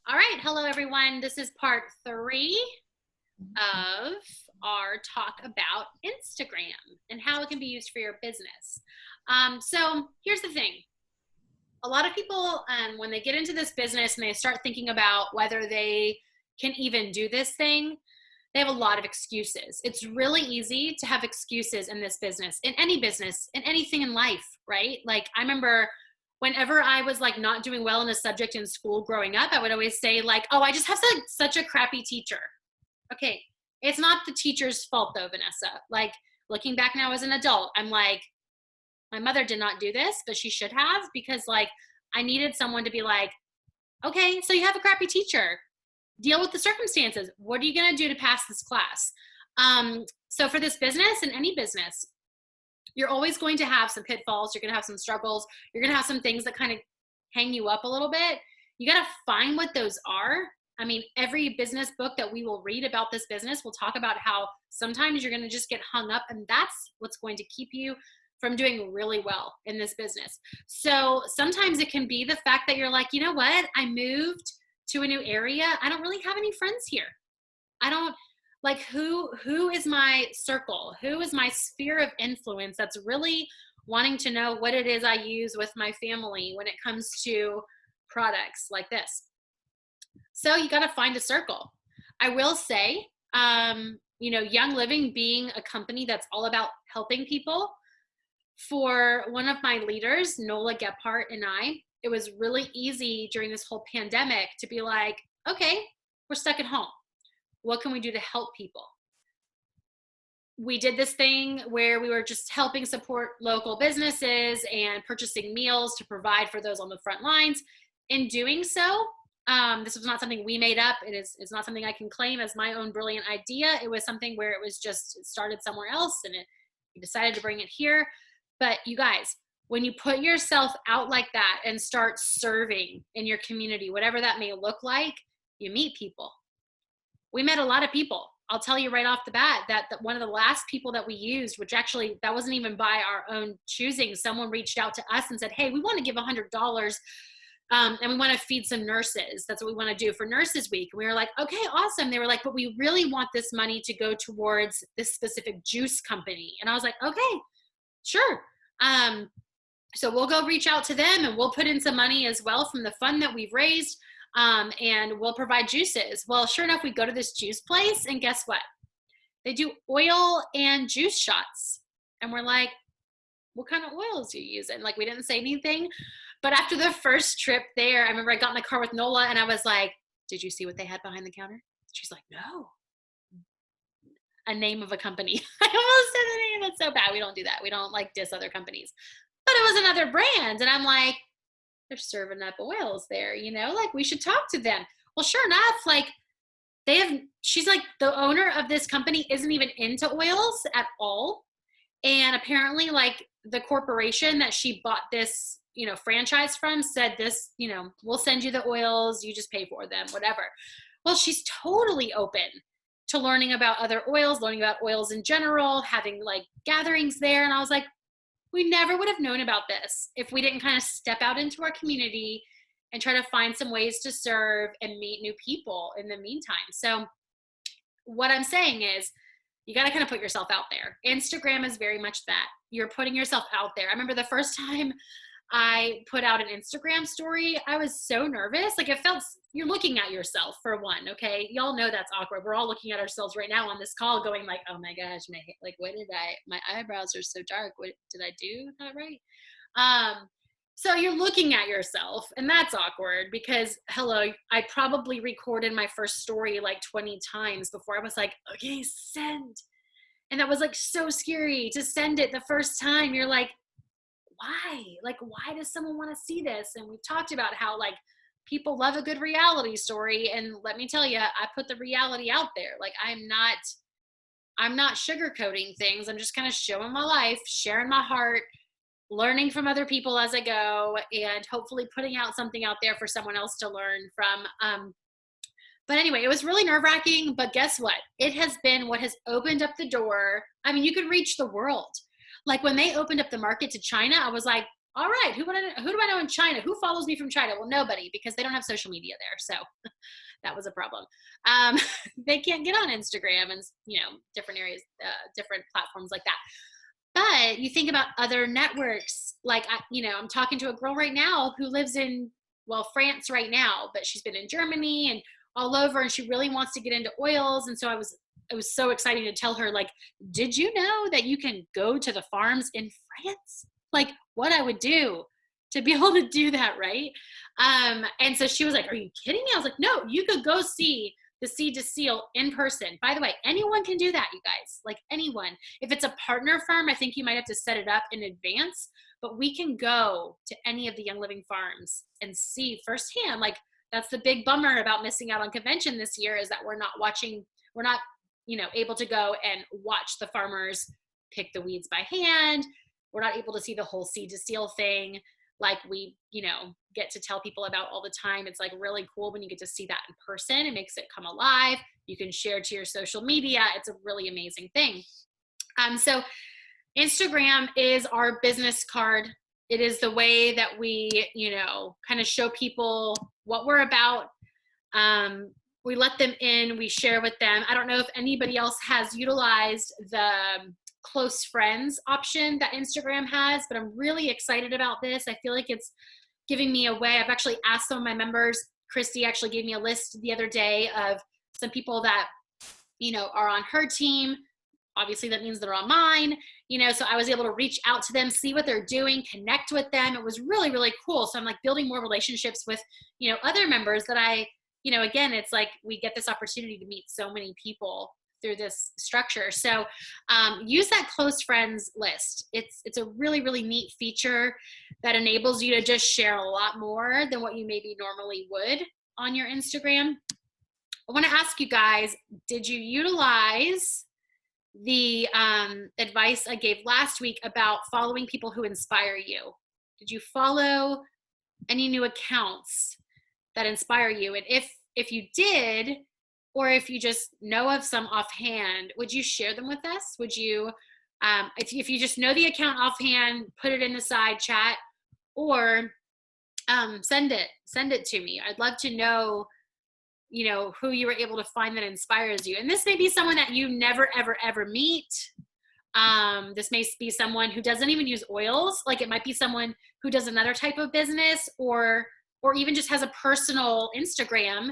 All right. Hello, everyone. This is part 3 of our talk about Instagram and how it can be used for your business. So here's the thing. A lot of people, when they get into this business and they start thinking about whether they can even do this thing, they have a lot of excuses. It's really easy to have excuses in this business, in anything in life, right? Like I remember whenever I was like not doing well in a subject in school growing up, I would always say like, oh, I just have such a crappy teacher. Okay, it's not the teacher's fault though, Vanessa. Like looking back now as an adult, I'm like, my mother did not do this, but she should have, because like I needed someone to be like, okay, so you have a crappy teacher. Deal with the circumstances. What are you going to do to pass this class? So for this business and any business, you're always going to have some pitfalls. You're going to have some struggles. You're going to have some things that kind of hang you up a little bit. You got to find what those are. I mean, every business book that we will read about this business will talk about how sometimes you're going to just get hung up, and that's what's going to keep you from doing really well in this business. So sometimes it can be the fact that you're like, you know what? I moved to a new area. I don't really have any friends here. I don't like who is my circle? Who is my sphere of influence that's really wanting to know what it is I use with my family when it comes to products like this. So you got to find a circle. I will say, Young Living being a company that's all about helping people, for one of my leaders, Nola Gephardt, and it was really easy during this whole pandemic to be like, okay, we're stuck at home. What can we do to help people? We did this thing where we were just helping support local businesses and purchasing meals to provide for those on the front lines. In doing so, this was not something we made up. It's not something I can claim as my own brilliant idea. It was something where it started somewhere else, and we decided to bring it here. But you guys, when you put yourself out like that and start serving in your community, whatever that may look like, you meet people. We met a lot of people. I'll tell you right off the bat that one of the last people that we used, which actually that wasn't even by our own choosing, someone reached out to us and said, hey, we want to give $100 and we want to feed some nurses. That's what we want to do for Nurses Week. And we were like, okay, awesome. They were like, but we really want this money to go towards this specific juice company. And I was like, okay, sure. So we'll go reach out to them and we'll put in some money as well from the fund that we've raised. And we'll provide juices. Well, sure enough, we go to this juice place and guess what? They do oil and juice shots. And we're like, what kind of oils do you use? And like, we didn't say anything. But after the first trip there, I remember I got in the car with Nola and I was like, did you see what they had behind the counter? She's like, no. A name of a company. I almost said the name. That's so bad. We don't do that. We don't like diss other companies. But it was another brand. And I'm like, they're serving up oils there, like we should talk to them. Well, sure enough, like she's like, the owner of this company isn't even into oils at all. And apparently like the corporation that she bought this, franchise from said this, we'll send you the oils, you just pay for them, whatever. Well, she's totally open to learning about other oils, learning about oils in general, having like gatherings there. And I was like, we never would have known about this if we didn't kind of step out into our community and try to find some ways to serve and meet new people in the meantime. So what I'm saying is you got to kind of put yourself out there. Instagram is very much that. You're putting yourself out there. I remember the first time I put out an Instagram story, I was so nervous. Like it felt, you're looking at yourself for one, okay? Y'all know that's awkward. We're all looking at ourselves right now on this call going like, oh my gosh, my eyebrows are so dark. What did I do that right? So you're looking at yourself and that's awkward because hello, I probably recorded my first story like 20 times before I was like, okay, send. And that was like so scary to send it the first time. You're like, why? Like, why does someone want to see this? And we've talked about how like people love a good reality story. And let me tell you, I put the reality out there. Like I'm not sugarcoating things. I'm just kind of showing my life, sharing my heart, learning from other people as I go, and hopefully putting out something out there for someone else to learn from. But anyway, it was really nerve-wracking, but guess what? It has been what has opened up the door. I mean, you could reach the world. Like when they opened up the market to China, I was like, all right, who do I know in China? Who follows me from China? Well, nobody, because they don't have social media there. So that was a problem. Um, they can't get on Instagram and, different areas, different platforms like that. But you think about other networks, like, I'm talking to a girl right now who lives in, France right now, but she's been in Germany and all over, and she really wants to get into oils. And so it was so exciting to tell her, like, did you know that you can go to the farms in France? Like, what I would do to be able to do that, right? And so she was like, are you kidding me? I was like, no, you could go see the Seed to Seal in person. By the way, anyone can do that, you guys, like anyone. If it's a partner firm, I think you might have to set it up in advance, but we can go to any of the Young Living farms and see firsthand. Like, that's the big bummer about missing out on convention this year, is that we're not, able to go and watch the farmers pick the weeds by hand. We're not able to see the whole Seed to Seal thing like we, get to tell people about all the time. It's like really cool when you get to see that in person. It makes it come alive. You can share to your social media. It's a really amazing thing. So Instagram is our business card. It is the way that we, kind of show people what we're about. We let them in, we share with them. I don't know if anybody else has utilized the close friends option that Instagram has, but I'm really excited about this. I feel like it's giving me a way. I've actually asked some of my members. Christy actually gave me a list the other day of some people that, are on her team. Obviously that means they're on mine, so I was able to reach out to them, see what they're doing, connect with them. It was really, really cool. So I'm like building more relationships with, other members that I, again, it's like we get this opportunity to meet so many people through this structure. So use that close friends list. It's a really, really neat feature that enables you to just share a lot more than what you maybe normally would on your Instagram. I want to ask you guys, did you utilize the advice I gave last week about following people who inspire you? Did you follow any new accounts that inspire you? And if you did, or if you just know of some offhand, would you share them with us? Would you, if you just know the account offhand, put it in the side chat, or send it to me. I'd love to know, who you were able to find that inspires you. And this may be someone that you never, ever, ever meet. This may be someone who doesn't even use oils. Like, it might be someone who does another type of business, or even just has a personal Instagram,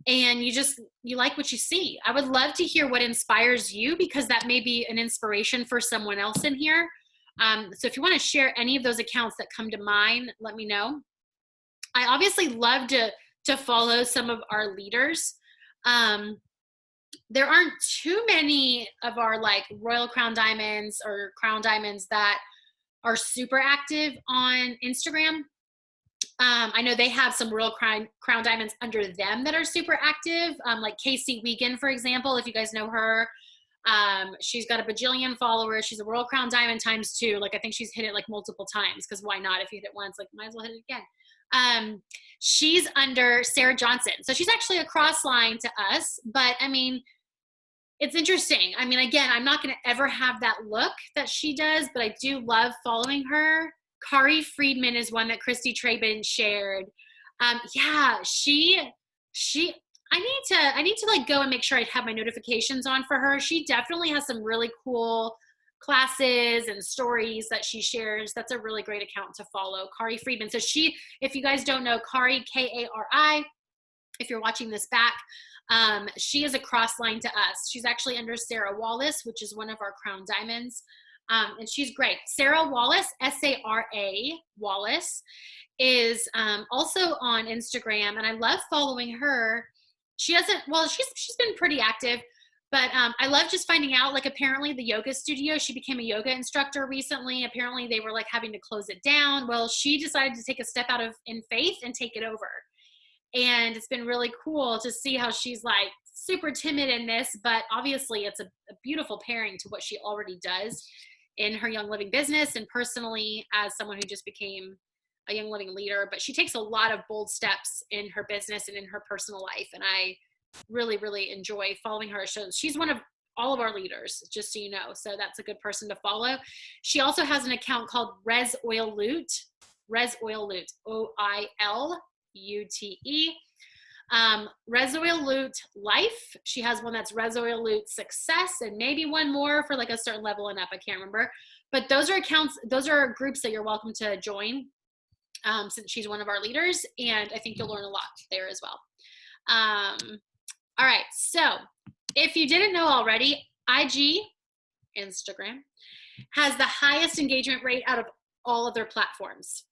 and you like what you see. I would love to hear what inspires you, because that may be an inspiration for someone else in here. So if you want to share any of those accounts that come to mind, let me know. I obviously love to follow some of our leaders. There aren't too many of our like Royal Crown Diamonds or Crown Diamonds that are super active on Instagram. I know they have some Royal Crown Diamonds under them that are super active, like Casey Wiegand, for example, if you guys know her. She's got a bajillion followers. She's a Royal Crown Diamond ×2. Like, I think she's hit it like multiple times, because why not? If you hit it once, like, might as well hit it again. She's under Sarah Johnson. So she's actually a cross line to us, but I mean, it's interesting. I mean, again, I'm not going to ever have that look that she does, but I do love following her. Kari Friedman is one that Christy Traben shared. Yeah, I need to like go and make sure I have my notifications on for her. She definitely has some really cool classes and stories that she shares. That's a really great account to follow, Kari Friedman. So if you guys don't know Kari, Kari, if you're watching this back, she is a cross line to us. She's actually under Sarah Wallace, which is one of our Crown Diamonds. And she's great. Sarah Wallace, S-A-R-A Wallace, is also on Instagram, and I love following her. She's been pretty active, but I love just finding out, like, apparently the yoga studio, she became a yoga instructor recently. Apparently they were like having to close it down. Well, she decided to take a step out in faith and take it over. And it's been really cool to see how she's like super timid in this, but obviously it's a beautiful pairing to what she already does in her Young Living business and personally as someone who just became a Young Living leader. But she takes a lot of bold steps in her business and in her personal life, and I really, really enjoy following her. So she's one of all of our leaders, just so you know. So that's a good person to follow. She also has an account called Res Oil Loot, OILUTE. Resoil Loot Life. She has one that's Resoil Loot Success, and maybe one more for like a certain level and up. I can't remember. But those are accounts, those are groups that you're welcome to join, since she's one of our leaders. And I think you'll learn a lot there as well. All right. So if you didn't know already, IG, Instagram, has the highest engagement rate out of all of their platforms.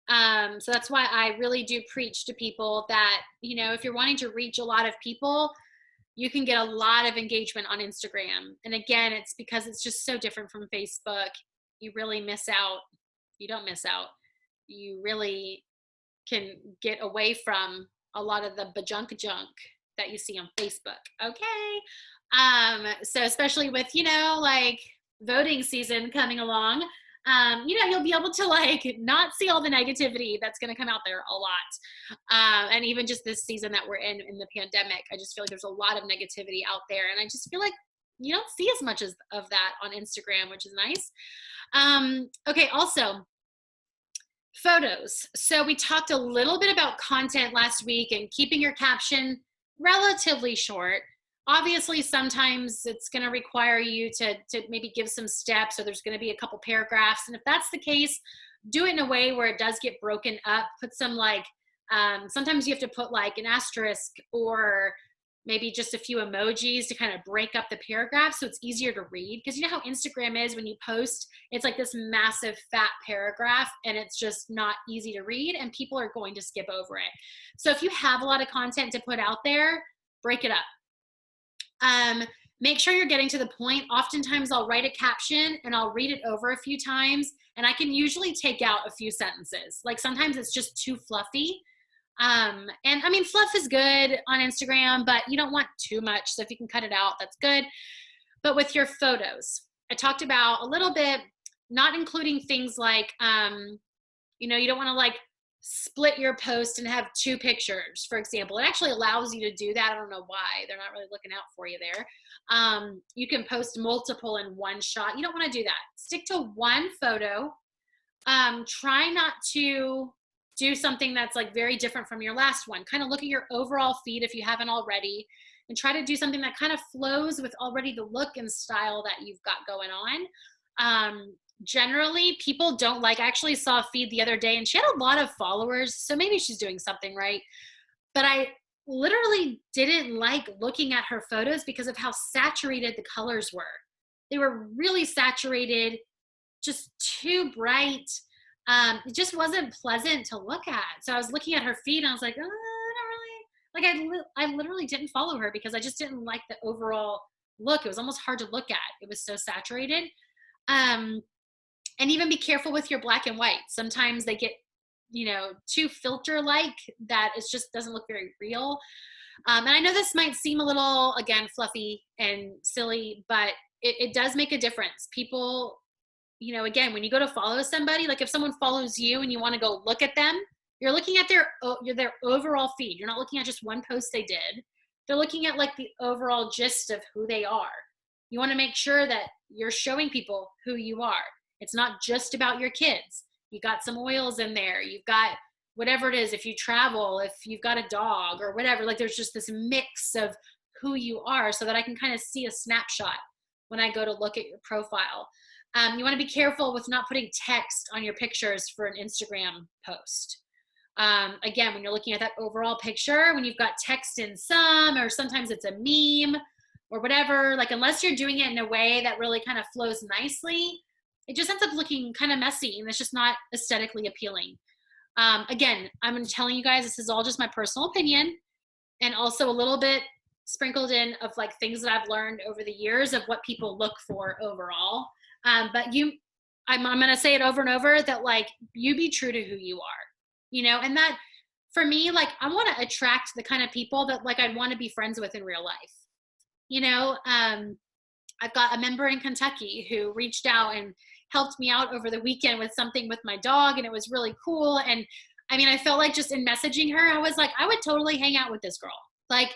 So that's why I really do preach to people that, you know, if you're wanting to reach a lot of people, you can get a lot of engagement on Instagram. And again, it's because it's just so different from Facebook. You really miss out. You don't miss out. You really can get away from a lot of the bajunk junk that you see on Facebook. Okay. So especially with, you know, like voting season coming along, you know, you'll be able to like not see all the negativity that's going to come out there a lot. And even just this season that we're in the pandemic, I just feel like there's a lot of negativity out there. And I just feel like you don't see as much of that on Instagram, which is nice. Okay. Also, photos. So we talked a little bit about content last week and keeping your caption relatively short. Obviously, sometimes it's going to require you to maybe give some steps, or there's going to be a couple paragraphs. And if that's the case, do it in a way where it does get broken up. Put some like, sometimes you have to put like an asterisk or maybe just a few emojis to kind of break up the paragraph so it's easier to read. Because you know how Instagram is when you post, it's like this massive fat paragraph and it's just not easy to read and people are going to skip over it. So if you have a lot of content to put out there, break it up. Make sure you're getting to the point. Oftentimes I'll write a caption and I'll read it over a few times and I can usually take out a few sentences. Like sometimes it's just too fluffy. And I mean, fluff is good on Instagram, but you don't want too much. So if you can cut it out, that's good. But with your photos, I talked about a little bit, not including things like, you know, you don't want to like split your post and have two pictures, for example. It actually allows you to do that. I don't know why. They're not really looking out for you there. You can post multiple in one shot. You don't want to do that. Stick to one photo. Try not to do something that's like very different from your last one. Kind of look at your overall feed if you haven't already, and try to do something that kind of flows with already the look and style that you've got going on. Generally, people don't like, I actually saw a feed the other day and she had a lot of followers, so maybe she's doing something right. But I literally didn't like looking at her photos because of how saturated the colors were. They were really saturated, just too bright. It just wasn't pleasant to look at. So I was looking at her feed and I was like, I don't really, like I literally didn't follow her because I just didn't like the overall look. It was almost hard to look at. It was so saturated. And even be careful with your black and white. Sometimes they get, you know, too filter-like that it just doesn't look very real. And I know this might seem a little, again, fluffy and silly, but it does make a difference. People, you know, again, when you go to follow somebody, like if someone follows you and you want to go look at them, you're looking at their overall feed. You're not looking at just one post they did. They're looking at like the overall gist of who they are. You want to make sure that you're showing people who you are. It's not just about your kids. You got some oils in there. You've got whatever it is. If you travel, if you've got a dog or whatever, like there's just this mix of who you are so that I can kind of see a snapshot when I go to look at your profile. You want to be careful with not putting text on your pictures for an Instagram post. Again, when you're looking at that overall picture, when you've got text in some, or sometimes it's a meme or whatever, like unless you're doing it in a way that really kind of flows nicely, it just ends up looking kind of messy and it's just not aesthetically appealing. Again, I'm telling you guys, this is all just my personal opinion and also a little bit sprinkled in of like things that I've learned over the years of what people look for overall. But I'm going to say it over and over that like you be true to who you are, you know, and that for me, like I want to attract the kind of people that like I'd want to be friends with in real life. You know, I've got a member in Kentucky who reached out and helped me out over the weekend with something with my dog, and it was really cool. And I mean, I felt like just in messaging her, I was like, I would totally hang out with this girl. Like,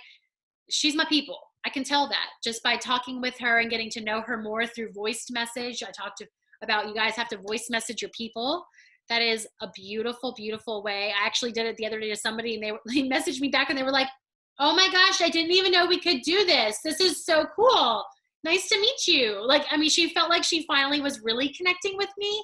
she's my people. I can tell that just by talking with her and getting to know her more through voiced message. I talked about you guys have to voice message your people. That is a beautiful, beautiful way. I actually did it the other day to somebody, and they messaged me back and they were like, oh my gosh, I didn't even know we could do this. This is so cool. Nice to meet you. Like, I mean, she felt like she finally was really connecting with me,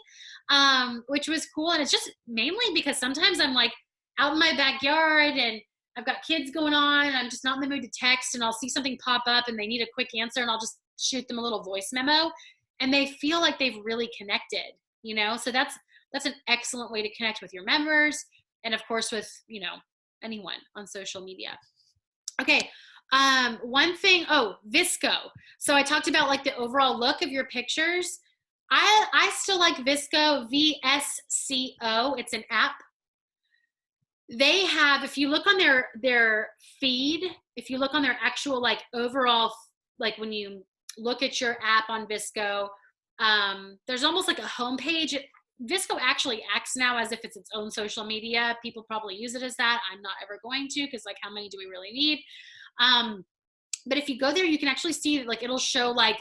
which was cool. And it's just mainly because sometimes I'm like out in my backyard and I've got kids going on and I'm just not in the mood to text, and I'll see something pop up and they need a quick answer and I'll just shoot them a little voice memo and they feel like they've really connected, you know? So that's an excellent way to connect with your members and of course with, you know, anyone on social media. Okay. One thing, VSCO. So I talked about like the overall look of your pictures. I still like VSCO, VSCO. It's an app. They have, if you look on their feed, if you look on their actual like overall, like when you look at your app on VSCO, there's almost like a homepage. VSCO actually acts now as if it's its own social media. People probably use it as that. I'm not ever going to, because like how many do we really need? But if you go there, you can actually see like it'll show like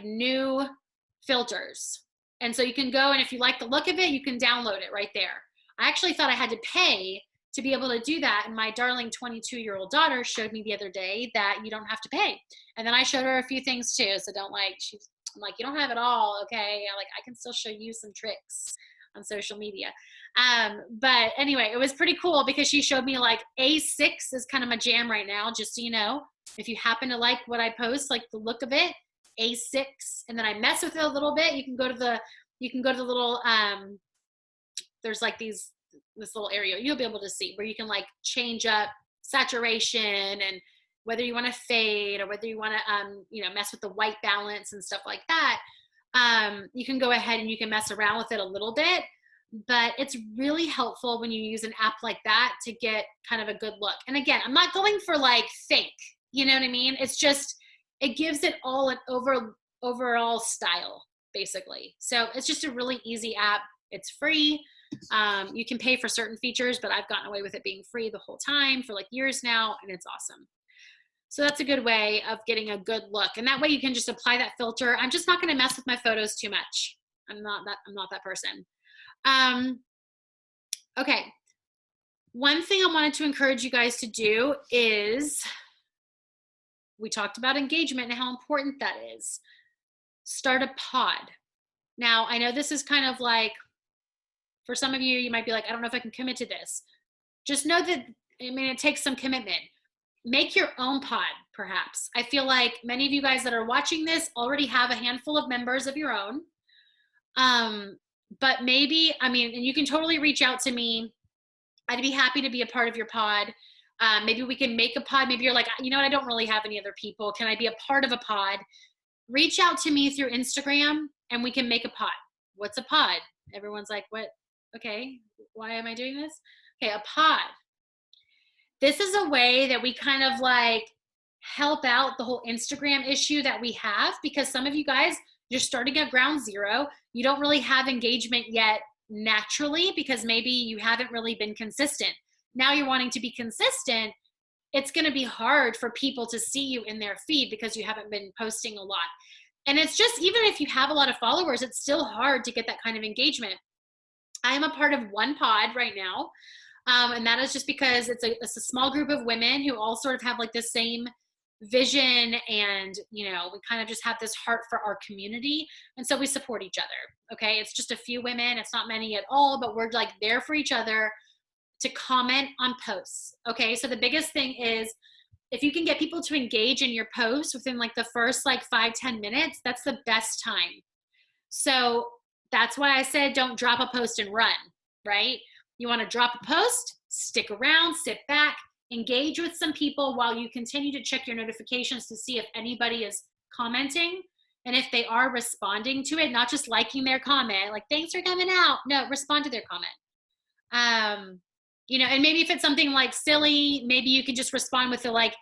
new filters. And so you can go, and if you like the look of it, you can download it right there. I actually thought I had to pay to be able to do that. And my darling 22-year-old daughter showed me the other day that you don't have to pay. And then I showed her a few things too. So I'm like, you don't have it all. Okay. I can still show you some tricks on social media. But anyway, it was pretty cool because she showed me like A6 is kind of my jam right now. Just so you know, if you happen to like what I post, like the look of it, A6, and then I mess with it a little bit. You can go to the little, there's like this little area you'll be able to see where you can like change up saturation and whether you want to fade or whether you want to, mess with the white balance and stuff like that. You can go ahead and you can mess around with it a little bit, but it's really helpful when you use an app like that to get kind of a good look. And again, I'm not going for like fake, you know what I mean? It's just, it gives it all an overall style, basically. So it's just a really easy app. It's free. You can pay for certain features, but I've gotten away with it being free the whole time for like years now, and it's awesome. So that's a good way of getting a good look. And that way you can just apply that filter. I'm just not going to mess with my photos too much. I'm not that person. Okay. One thing I wanted to encourage you guys to do is, we talked about engagement and how important that is. Start a pod. Now, I know this is kind of like, for some of you, you might be like, I don't know if I can commit to this. Just know that, it takes some commitment. Make your own pod, perhaps. I feel like many of you guys that are watching this already have a handful of members of your own. But maybe, and you can totally reach out to me. I'd be happy to be a part of your pod. Maybe we can make a pod. Maybe you're like, you know what, I don't really have any other people. Can I be a part of a pod? Reach out to me through Instagram and we can make a pod. What's a pod? Everyone's like, what? Okay, why am I doing this? Okay, a pod. This is a way that we kind of like help out the whole Instagram issue that we have, because some of you guys, you're starting at ground zero. You don't really have engagement yet naturally because maybe you haven't really been consistent. Now you're wanting to be consistent. It's going to be hard for people to see you in their feed because you haven't been posting a lot. And it's just, even if you have a lot of followers, it's still hard to get that kind of engagement. I am a part of one pod right now. And that is just because it's a small group of women who all sort of have like the same vision, and we kind of just have this heart for our community, and so we support each other. Okay, it's just a few women, it's not many at all, but we're like there for each other to comment on posts. Okay, so the biggest thing is if you can get people to engage in your posts within like the first like 5-10 minutes, that's the best time. So that's why I said don't drop a post and run, right? You want to drop a post, stick around, sit back, engage with some people while you continue to check your notifications to see if anybody is commenting. And if they are responding to it, not just liking their comment, like, thanks for coming out. No, respond to their comment. And maybe if it's something like silly, maybe you can just respond with the like,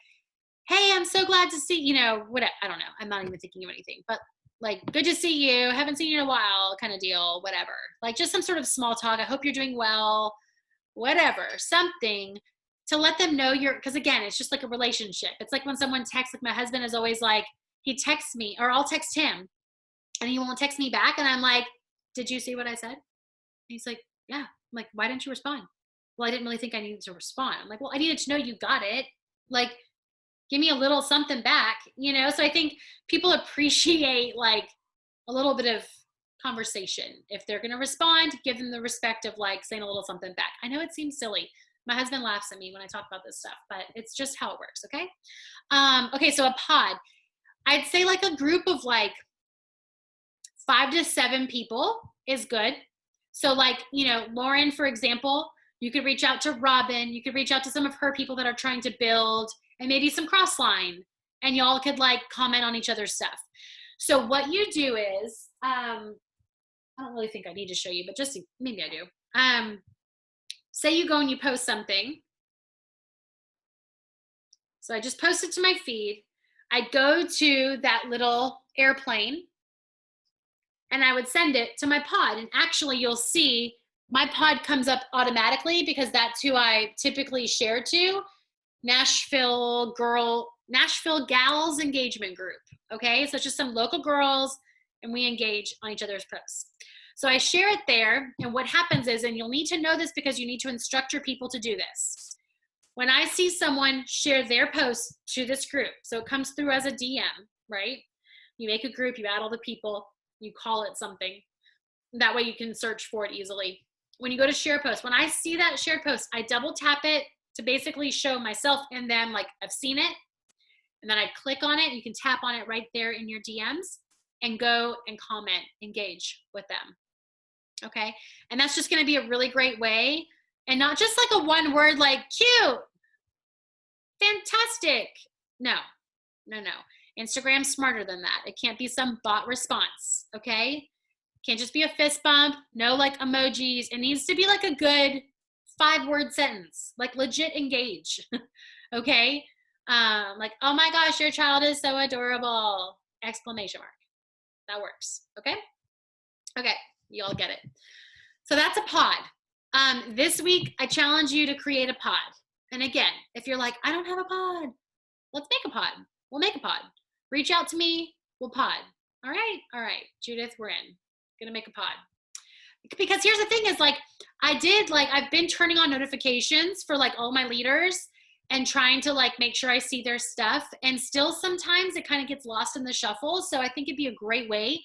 hey, I'm so glad to see, whatever. I don't know. I'm not even thinking of anything, but like, good to see you. Haven't seen you in a while kind of deal, whatever. Like just some sort of small talk. I hope you're doing well, whatever, something to let them know because again, it's just like a relationship. It's like when someone texts, like my husband is always like, he texts me or I'll text him and he won't text me back. And I'm like, did you see what I said? And he's like, yeah. I'm like, why didn't you respond? Well, I didn't really think I needed to respond. I'm like, well, I needed to know you got it. Like, give me a little something back, you know? So I think people appreciate like a little bit of conversation. If they're going to respond, give them the respect of like saying a little something back. I know it seems silly. My husband laughs at me when I talk about this stuff, but it's just how it works. Okay. Okay. So a pod, I'd say like a group of like 5 to 7 people is good. So like, you know, Lauren, for example, you could reach out to Robin, you could reach out to some of her people that are trying to build and maybe some crossline and y'all could like comment on each other's stuff. So what you do is, I don't really think I need to show you, but just maybe I do. Say you go and you post something. So I just posted to my feed. I go to that little airplane and I would send it to my pod. And actually you'll see my pod comes up automatically because that's who I typically share to. Nashville Gals Engagement Group. Okay, so it's just some local girls and we engage on each other's posts. So I share it there, and what happens is, and you'll need to know this because you need to instruct your people to do this. When I see someone share their post to this group, so it comes through as a DM, right? You make a group, you add all the people, you call it something. That way you can search for it easily. When you go to share post, when I see that shared post, I double tap it to basically show myself and them like I've seen it. And then I click on it. You can tap on it right there in your DMs and go and comment, engage with them. Okay. And that's just going to be a really great way. And not just like a one word, like cute, fantastic. No. Instagram's smarter than that. It can't be some bot response. Okay. Can't just be a fist bump. No like emojis. It needs to be like a good 5-word sentence, like legit engage. Okay. Like, oh my gosh, your child is so adorable! Exclamation mark. That works. Okay. Okay. You all get it. So that's a pod. This week, I challenge you to create a pod. And again, if you're like, I don't have a pod, let's make a pod. We'll make a pod. Reach out to me. We'll pod. All right. Judith, we're in. Gonna make a pod. Because here's the thing is like, I've been turning on notifications for like all my leaders and trying to like make sure I see their stuff. And still sometimes it kind of gets lost in the shuffle. So I think it'd be a great way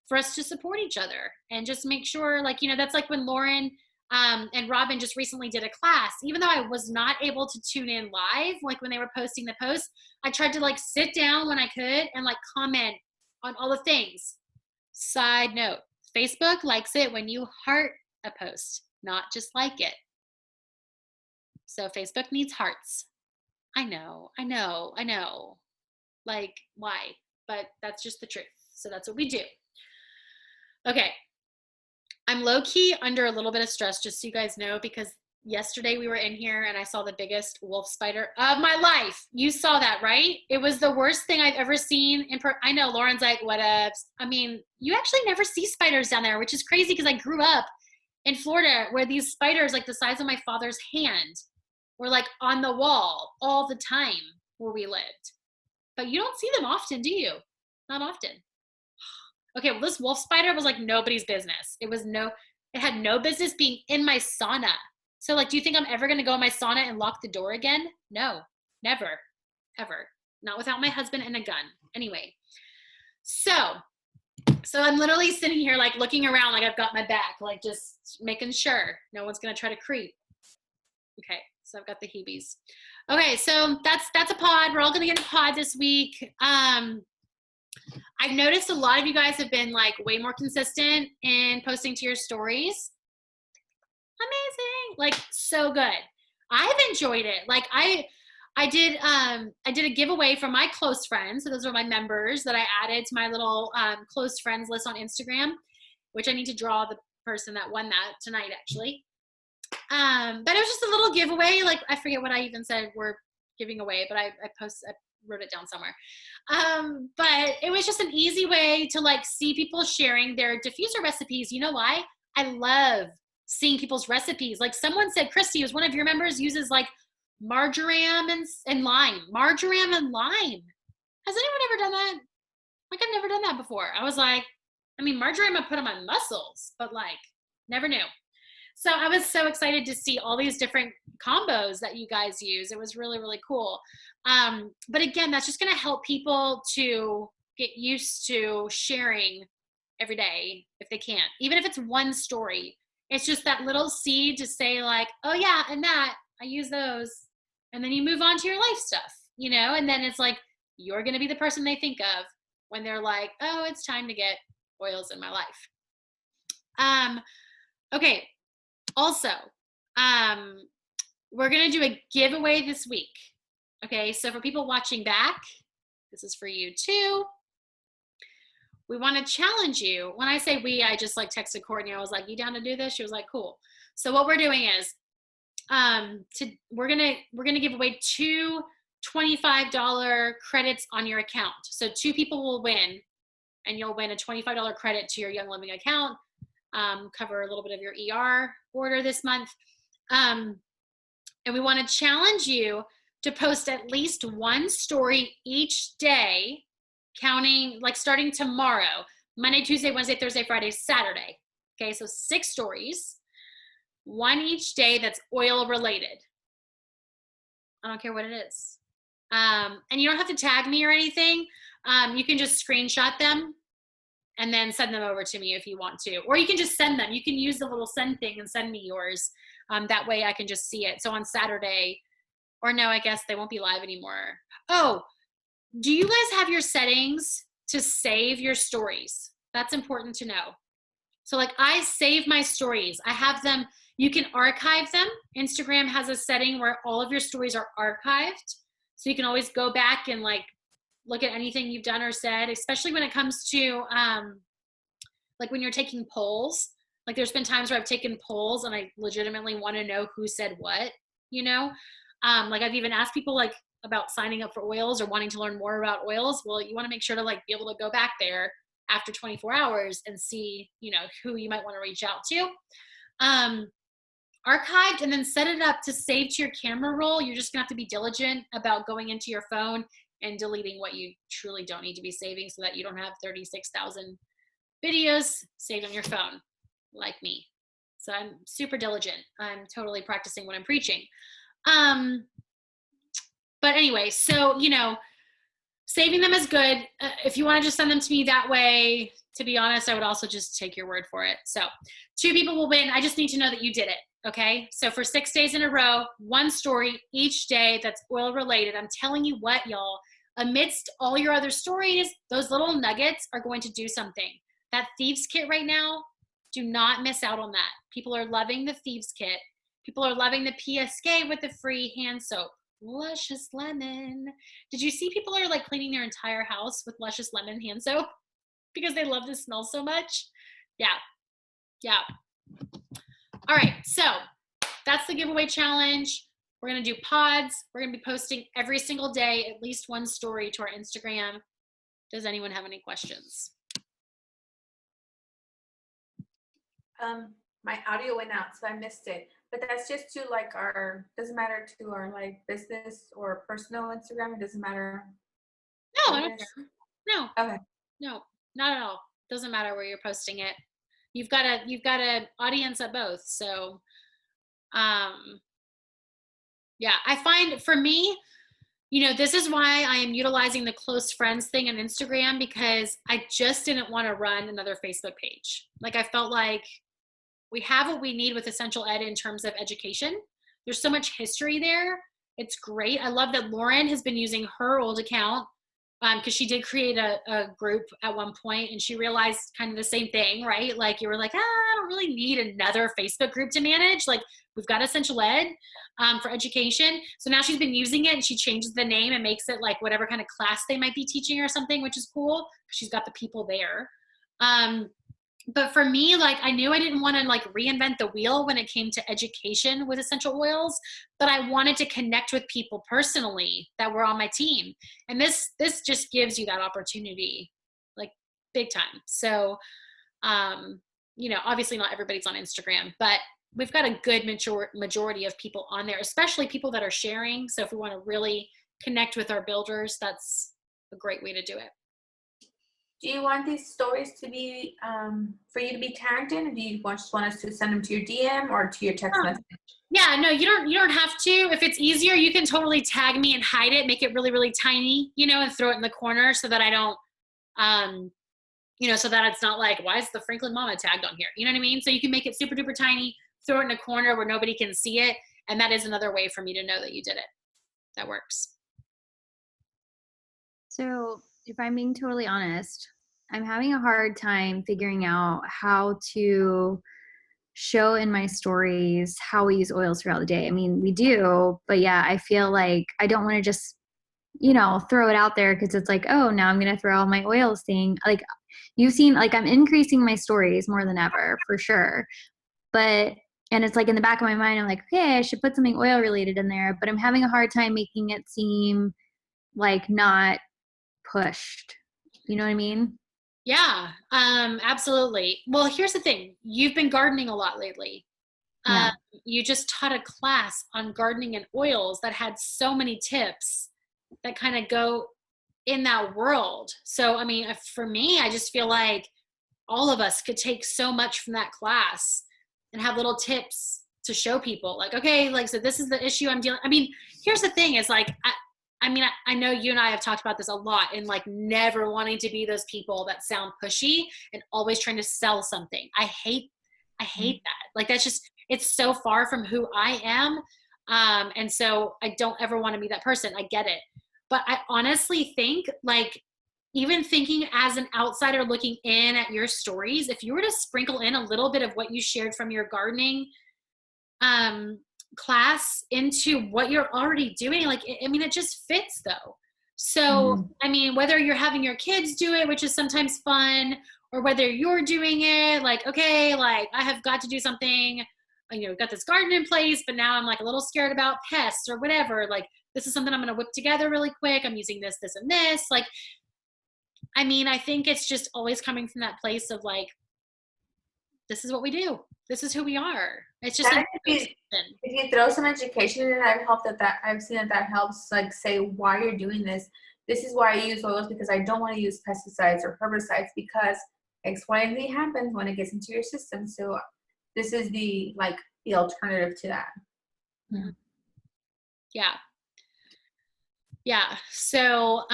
for us to support each other and just make sure like, you know, that's like when Lauren and Robin just recently did a class. Even though I was not able to tune in live, like when they were posting the posts, I tried to like sit down when I could and like comment on all the things. Side note, Facebook likes it when you heart a post, not just like it. So Facebook needs hearts. I know. Like, why? But that's just the truth. So that's what we do. Okay. I'm low-key under a little bit of stress, just so you guys know, because yesterday we were in here and I saw the biggest wolf spider of my life. You saw that, right? It was the worst thing I've ever seen. I know Lauren's like, what up? I mean, you actually never see spiders down there, which is crazy because I grew up in Florida where these spiders, like the size of my father's hand, were like on the wall all the time where we lived. But you don't see them often, do you? Not often. Okay, well, this wolf spider was like nobody's business. It had no business being in my sauna. So like, do you think I'm ever going to go in my sauna and lock the door again? No, never, ever. Not without my husband and a gun. Anyway, so I'm literally sitting here like looking around like I've got my back, like just making sure no one's going to try to creep. Okay, so I've got the heebies. Okay, so that's a pod. We're all going to get a pod this week. I've noticed a lot of you guys have been like way more consistent in posting to your stories. Amazing. Like so good. I've enjoyed it. Like I did a giveaway for my close friends. So those are my members that I added to my little close friends list on Instagram, which I need to draw the person that won that tonight actually. But it was just a little giveaway. Like I forget what I even said we're giving away, but I wrote it down somewhere. But it was just an easy way to like see people sharing their diffuser recipes. You know why? I love seeing people's recipes. Like someone said, Christy, who's one of your members, uses like marjoram and lime. Marjoram and lime. Has anyone ever done that? Like, I've never done that before. I was like, I mean, marjoram I put on my muscles, but like, never knew. So I was so excited to see all these different combos that you guys use. It was really, really cool. But again, that's just going to help people to get used to sharing every day if they can, even if it's one story. It's just that little seed to say like, oh yeah, and that I use those. And then you move on to your life stuff, you know, and then it's like, you're going to be the person they think of when they're like, oh, it's time to get oils in my life. Okay. Also, we're going to do a giveaway this week. Okay. So for people watching back, this is for you too. We want to challenge you. When I say we, I just like texted Courtney. I was like, you down to do this? She was like, cool. So what we're doing is, we're gonna give away 2 $25 credits on your account. So 2 people will win, and you'll win a $25 credit to your Young Living account. Cover a little bit of your ER order this month. And we want to challenge you to post at least one story each day, counting like starting tomorrow, Monday, Tuesday, Wednesday, Thursday, Friday, Saturday. Okay, so 6 stories, one each day that's oil related. I don't care what it is. And you don't have to tag me or anything. You can just screenshot them and then send them over to me if you want to. Or you can just send them. You can use the little send thing and send me yours. That way I can just see it. So on Saturday, or no, I guess they won't be live anymore. Oh, do you guys have your settings to save your stories? That's important to know. So like I save my stories. I have them, you can archive them. Instagram has a setting where all of your stories are archived. So you can always go back and like look at anything you've done or said, especially when it comes to like when you're taking polls. Like there's been times where I've taken polls and I legitimately want to know who said what, you know? Like I've even asked people like about signing up for oils or wanting to learn more about oils. Well, you want to make sure to like be able to go back there after 24 hours and see, you know, who you might want to reach out to. Archived, and then set it up to save to your camera roll. You're just gonna have to be diligent about going into your phone and deleting what you truly don't need to be saving so that you don't have 36,000 videos saved on your phone like me. So I'm super diligent. I'm totally practicing what I'm preaching. But anyway, so, you know, saving them is good. If you want to just send them to me that way, to be honest, I would also just take your word for it. So 2 people will win. I just need to know that you did it. Okay. So for 6 days in a row, one story each day that's oil related. I'm telling you what, y'all, amidst all your other stories, those little nuggets are going to do something. That Thieves Kit right now, do not miss out on that. People are loving the Thieves Kit. People are loving the PSK with the free hand soap. Luscious Lemon. Did you see people are like cleaning their entire house with Luscious Lemon hand soap because they love the smell so much? Yeah. Yeah. All right. So that's the giveaway challenge. We're going to do pods. We're going to be posting every single day, at least one story to our Instagram. Does anyone have any questions? My audio went out, so I missed it. But that's just to like our, doesn't matter to our like business or personal Instagram. It doesn't matter. No, I don't care. No. Okay. No, not at all. Doesn't matter where you're posting it. You've got a audience at both. So, yeah, I find for me, you know, this is why I am utilizing the close friends thing on Instagram, because I just didn't want to run another Facebook page. Like I felt like we have what we need with Essential Ed in terms of education. There's so much history there. It's great. I love that Lauren has been using her old account because she did create a group at one point, and she realized kind of the same thing, right? Like you were like, I don't really need another Facebook group to manage. Like we've got Essential Ed for education. So now she's been using it, and she changes the name and makes it like whatever kind of class they might be teaching or something, which is cool. She's got the people there. But for me, like I knew I didn't want to like reinvent the wheel when it came to education with essential oils, but I wanted to connect with people personally that were on my team. And this just gives you that opportunity, like big time. So, you know, obviously not everybody's on Instagram, but we've got a good majority of people on there, especially people that are sharing. So if we want to really connect with our builders, that's a great way to do it. Do you want these stories to be for you to be tagged in, or do you just want us to send them to your DM or to your text message? Yeah, no, you don't have to. If it's easier, you can totally tag me and hide it, make it really, really tiny, and throw it in the corner so that I don't, so that it's not like, why is the Franklin Mama tagged on here? You know what I mean? So you can make it super duper tiny, throw it in a corner where nobody can see it. And that is another way for me to know that you did it. That works. So if I'm being totally honest, I'm having a hard time figuring out how to show in my stories how we use oils throughout the day. I mean, we do, but yeah, I feel like I don't want to just, throw it out there because it's like, oh, now I'm going to throw all my oils thing. Like you've seen, like I'm increasing my stories more than ever for sure. And it's like in the back of my mind, I'm like, okay, I should put something oil related in there, but I'm having a hard time making it seem like not pushed. You know what I mean? Yeah, absolutely. Well, here's the thing. You've been gardening a lot lately. Yeah. You just taught a class on gardening and oils that had so many tips that kind of go in that world. So, I mean, for me, I just feel like all of us could take so much from that class and have little tips to show people like, okay, like, so this is the issue I'm dealing. I mean, here's the thing is like, I know you and I have talked about this a lot and like never wanting to be those people that sound pushy and always trying to sell something. I hate that. Like, that's just, it's so far from who I am. And so I don't ever want to be that person. I get it. But I honestly think like, even thinking as an outsider looking in at your stories, if you were to sprinkle in a little bit of what you shared from your gardening class into what you're already doing, like, I mean, it just fits though. So, I mean, whether you're having your kids do it, which is sometimes fun, or whether you're doing it, like, okay, like I have got to do something, got this garden in place, but now I'm like a little scared about pests or whatever. Like, this is something I'm going to whip together really quick. I'm using this, this, and this. Like, I mean, I think it's just always coming from that place of like, this is what we do. This is who we are. It's just if you throw some education in it, I've seen that helps, like, say why you're doing this. This is why I use oils, because I don't want to use pesticides or herbicides because X, Y, and Z happens when it gets into your system. So this is the alternative to that. Yeah. Yeah. So,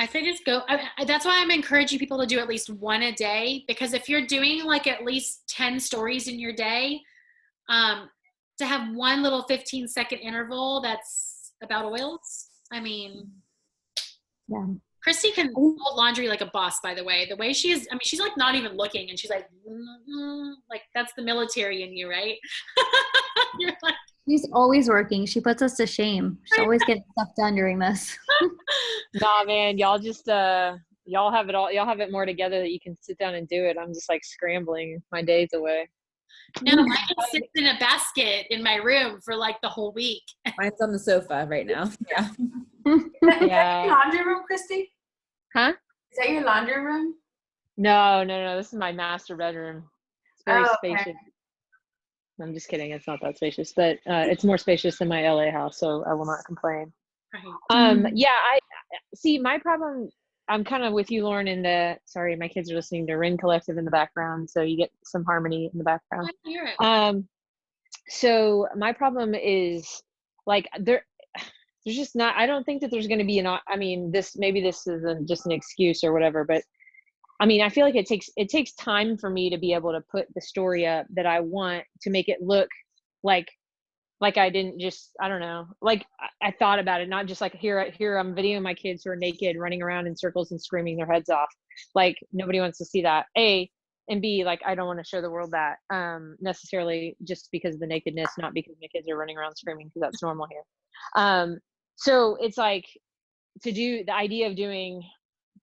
I say just go. That's why I'm encouraging people to do at least one a day, because if you're doing like at least 10 stories in your day, to have one little 15-second interval that's about oils. I mean, yeah. Christy can fold laundry like a boss, by the way. The way she is, I mean, she's like not even looking, and she's like, like that's the military in you, right? You're like, she's always working. She puts us to shame. She's always getting stuff done during this. Nah, man, y'all just y'all have it all. Y'all have it more together that you can sit down and do it. I'm just like scrambling my days away. No, mine just sits in a basket in my room for like the whole week. Mine's on the sofa right now. Yeah. Is that your laundry room, Christy? Huh? Is that your laundry room? No. This is my master bedroom. It's very spacious. Okay. I'm just kidding. It's not that spacious, but it's more spacious than my LA house, so I will not complain. Right. Yeah, I see my problem. I'm kind of with you, Lauren, in the, sorry, my kids are listening to Ring Collective in the background, so you get some harmony in the background. I hear it. So my problem is like there's just not, I don't think that there's going to be maybe this isn't just an excuse or whatever, but I mean, I feel like it takes time for me to be able to put the story up that I want to make it look like I didn't just, I don't know, like I thought about it, not just like here I'm videoing my kids who are naked running around in circles and screaming their heads off. Like nobody wants to see that. A, and B, like I don't want to show the world that necessarily just because of the nakedness, not because my kids are running around screaming, because that's normal here. So it's like, to do the idea of doing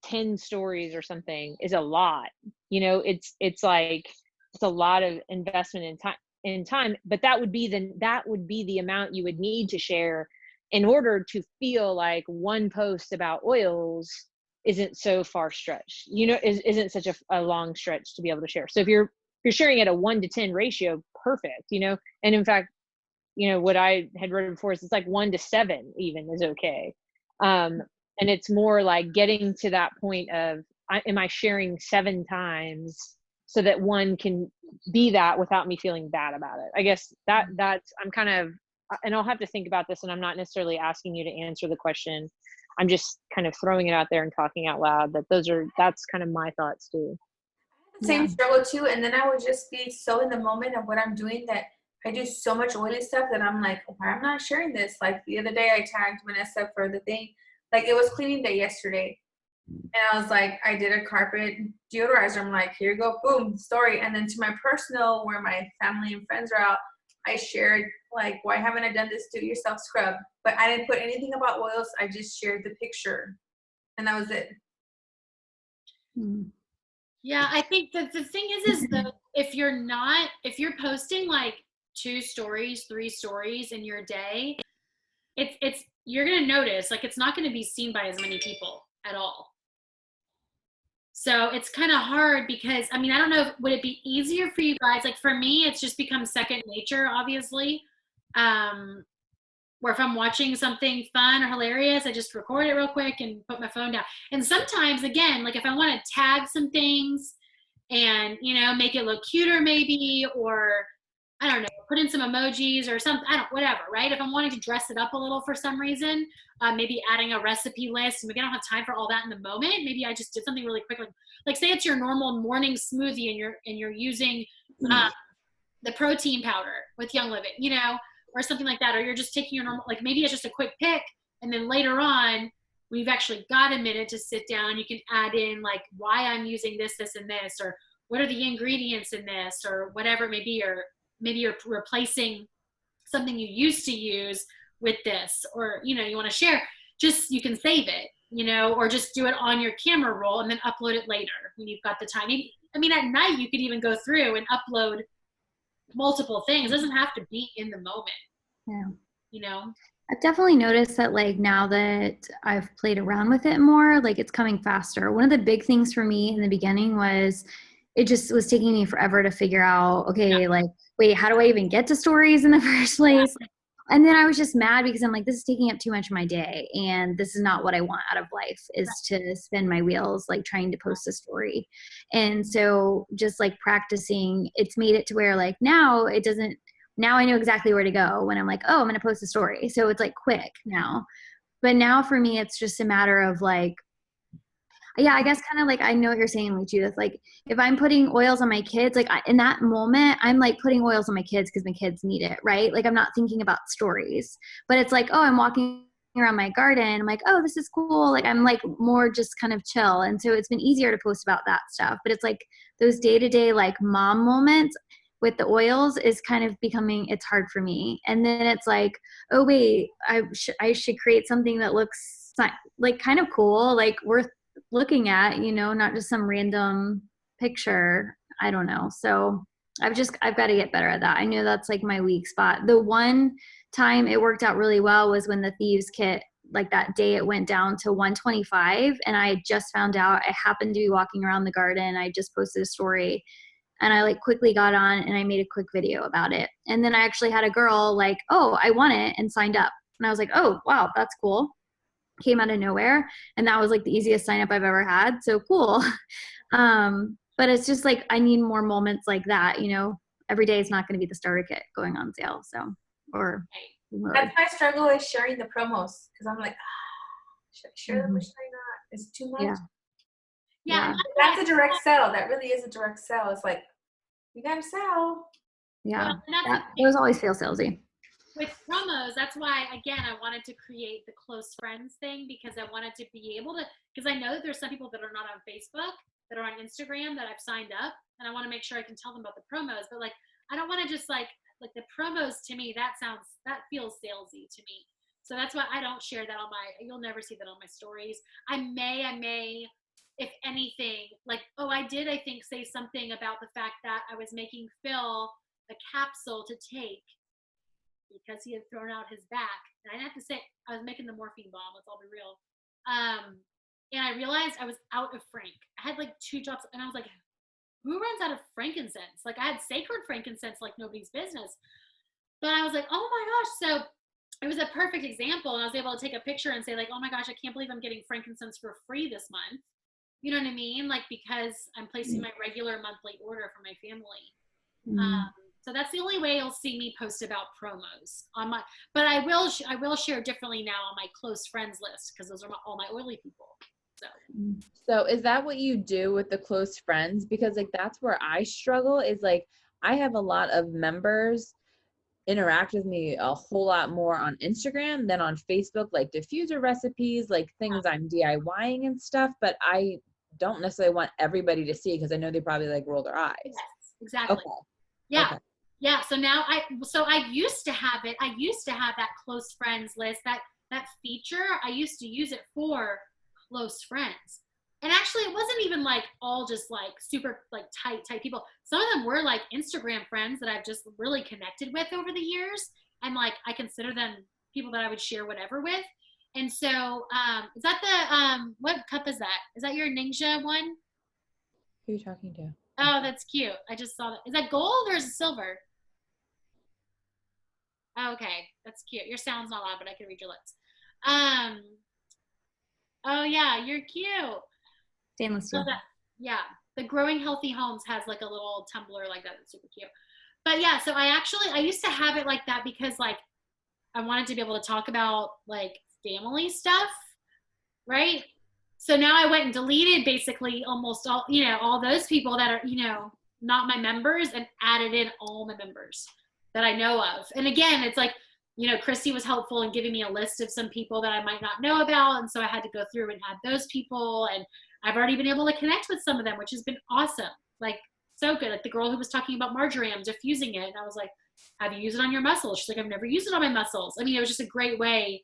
10 stories or something is a lot, it's like, it's a lot of investment in time, but that would be the amount you would need to share in order to feel like one post about oils isn't so far stretched, isn't such a long stretch to be able to share. So if you're you're sharing at a 1-to-10 ratio, perfect, you know. And in fact, you know, what I had written before is it's like 1-to-7 even is okay. And it's more like getting to that point of, am I sharing 7 times so that one can be that without me feeling bad about it? I guess that's, I'm kind of, and I'll have to think about this, and I'm not necessarily asking you to answer the question. I'm just kind of throwing it out there and talking out loud, that that's kind of my thoughts too. Same struggle too, and then I would just be so in the moment of what I'm doing that I do so much oily stuff that I'm like, why I'm not sharing this? Like the other day I tagged Vanessa for the thing, like it was cleaning day yesterday, and I was like, I did a carpet deodorizer. I'm like, here you go, boom, story. And then to my personal, where my family and friends are out, I shared like, why haven't I done this do-it-yourself scrub? But I didn't put anything about oils. I just shared the picture, and that was it. Yeah, I think that the thing is that if you're posting like 2 stories, 3 stories in your day, it's you're gonna notice like it's not gonna be seen by as many people at all. So it's kind of hard because I mean I don't know, would it be easier for you guys? Like for me, it's just become second nature, obviously. Where if I'm watching something fun or hilarious, I just record it real quick and put my phone down. And sometimes, again, like if I want to tag some things and, you know, make it look cuter maybe, or I don't know, put in some emojis or something, I don't, whatever, right? If I'm wanting to dress it up a little for some reason, maybe adding a recipe list, and maybe I don't have time for all that in the moment. Maybe I just did something really quick, like say it's your normal morning smoothie and you're using the protein powder with Young Living, you know, or something like that, or you're just taking your normal, like maybe it's just a quick pick, and then later on, we've actually got a minute to sit down, you can add in like why I'm using this, this, and this, or what are the ingredients in this, or whatever it may be, or maybe you're replacing something you used to use with this, or, you know, you want to share, just, you can save it, you know, or just do it on your camera roll and then upload it later when you've got the time. I mean, at night you could even go through and upload multiple things. It doesn't have to be in the moment. Yeah. You know? I've definitely noticed that like now that I've played around with it more, like it's coming faster. One of the big things for me in the beginning was it just was taking me forever to figure out, okay, like, wait, how do I even get to stories in the first place? Yeah. And then I was just mad because I'm like, this is taking up too much of my day. And this is not what I want out of life, is to spin my wheels, like trying to post a story. And so just like practicing, it's made it to where like now it doesn't, now I know exactly where to go when I'm like, oh, I'm going to post a story. So it's like quick now. But now for me, it's just a matter of like, yeah, I guess kind of like I know what you're saying, like Judith, like if I'm putting oils on my kids, like in that moment, I'm like putting oils on my kids because my kids need it, right? Like I'm not thinking about stories, but it's like, oh, I'm walking around my garden. I'm like, oh, this is cool. Like I'm like more just kind of chill. And so it's been easier to post about that stuff. But it's like those day-to-day like mom moments with the oils is kind of becoming, it's hard for me. And then it's like, oh wait, I should create something that looks like kind of cool, like worth looking at, you know, not just some random picture. I don't know. So I've got to get better at that. I know that's like my weak spot. The one time it worked out really well was when the thieves kit, like that day it went down to 125, and I just found out. I happened to be walking around the garden. I just posted a story and I like quickly got on and I made a quick video about it. And then I actually had a girl like, oh, I want it, and signed up. And I was like, oh, wow, that's cool. Came out of nowhere, and that was like the easiest sign up I've ever had. So cool. But it's just like I need more moments like that, you know. Every day is not going to be the starter kit going on sale. So, or that's my struggle, is sharing the promos, because I'm like, should I share them or should I not? It's too much. Yeah. That's a direct sell. That really is a direct sell. It's like, you gotta sell. Yeah, those always feel salesy. With promos, that's why, again, I wanted to create the close friends thing, because I wanted to be able to, because I know that there's some people that are not on Facebook, that are on Instagram, that I've signed up, and I want to make sure I can tell them about the promos. But like, I don't want to just like the promos, to me, that feels salesy to me. So that's why I don't share that on you'll never see that on my stories. I may, if anything, like, oh, I did, I think, say something about the fact that I was making Phil a capsule to take because he had thrown out his back. And I didn't have to say, I was making the morphine bomb, let's all be real. And I realized I was out of Frank. I had like 2 drops, and I was like, who runs out of frankincense? Like, I had sacred frankincense like nobody's business. But I was like, oh my gosh. So it was a perfect example. And I was able to take a picture and say, like, oh my gosh, I can't believe I'm getting frankincense for free this month. You know what I mean? Like, because I'm placing my regular monthly order for my family. So that's the only way you'll see me post about promos on my, but I will share differently now on my close friends list, because those are all my oily people. So is that what you do with the close friends? Because like, that's where I struggle, is like, I have a lot of members interact with me a whole lot more on Instagram than on Facebook, like diffuser recipes, like things I'm DIYing and stuff, but I don't necessarily want everybody to see, because I know they probably like roll their eyes. Yes, exactly. Okay. Yeah. Okay. Yeah. So now I used to have it. I used to have that close friends list, that feature. I used to use it for close friends. And actually it wasn't even like all just like super like tight people. Some of them were like Instagram friends that I've just really connected with over the years. And like, I consider them people that I would share whatever with. And so, is that the, what cup is that? Is that your Ninja one? Who are you talking to? Oh, that's cute. I just saw that. Is that gold or is it silver? Oh, okay, that's cute. Your sound's not loud, but I can read your lips. Oh yeah, you're cute. Stainless So steel. yeah, the Growing Healthy Homes has like a little tumbler like that. That's super cute. But yeah, so I used to have it like that because like I wanted to be able to talk about like family stuff, right? So now I went and deleted basically almost all, all those people that are, not my members, and added in all my members that I know of. And again, it's like, Christy was helpful in giving me a list of some people that I might not know about. And so I had to go through and add those people. And I've already been able to connect with some of them, which has been awesome. Like, so good. Like the girl who was talking about marjoram, diffusing it. And I was like, have you used it on your muscles? She's like, I've never used it on my muscles. I mean, it was just a great way